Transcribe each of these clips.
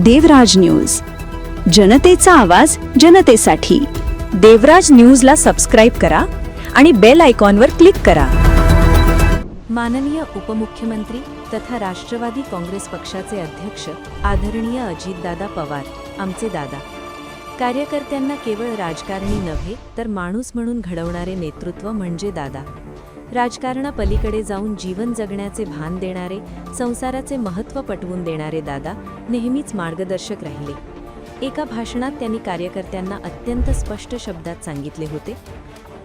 देवराज news, जनतेचा आवाज जनतेसाठी। देवराज न्यूजला सबस्क्राईब करा आणि बेल आयकॉनवर क्लिक करा। माननीय उपमुख्यमंत्री तथा राष्ट्रवादी काँग्रेस पक्षाचे अध्यक्ष आदरणीय अजितदादा पवार, आमचे दादा, कार्यकर्त्यांना केवळ राजकारणी नव्हे तर माणूस म्हणून घडवणारे नेतृत्व म्हणजे दादा। राजकारणापलीकडे जाऊन जीवन जगण्याचे भान देणारे, संसाराचे महत्त्व पटवून देणारे दादा नेहमीच मार्गदर्शक राहिले। एका भाषणात त्यांनी कार्यकर्त्यांना अत्यंत स्पष्ट शब्दात सांगितले होते,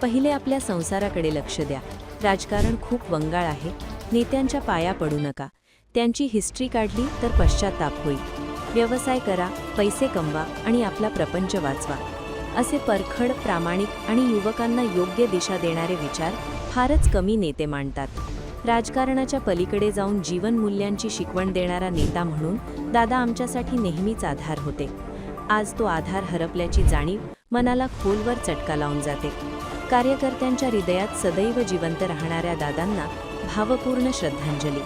पहिले आपल्या संसाराकडे लक्ष द्या, राजकारण खूप वंगाळ आहे, नेत्यांच्या पाया पडू नका, त्यांची हिस्ट्री काढली तर पश्चाताप होईल, व्यवसाय करा, पैसे कमवा आणि आपला प्रपंच वाचवा। असे परखड, प्रामाणिक आणि युवकांना योग्य दिशा देणारे विचार फारच कमी नेते मांडतात। राजकारणाच्या पलीकडे जाऊन जीवन मूल्यांची शिकवण देणारा नेता म्हणून दादा आमच्यासाठी नेहमीच आधार होते। आज तो आधार हरपल्याची जाणीव मनाला खोलवर चटका लावून जाते। कार्यकर्त्यांच्या हृदयात सदैव जिवंत राहणाऱ्या दादांना भावपूर्ण श्रद्धांजली।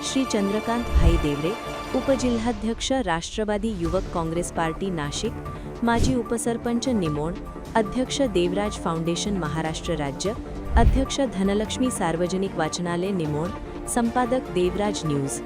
श्री चंद्रकांत भाई देवरे, उपजिल्हाध्यक्ष राष्ट्रवादी युवक काँग्रेस पार्टी नाशिक, माजी उपसरपंच निमोण, अध्यक्ष देवराज फाउंडेशन महाराष्ट्र राज्य, अध्यक्ष धनलक्ष्मी सार्वजनिक वाचनालय निमोण, संपादक देवराज न्यूज।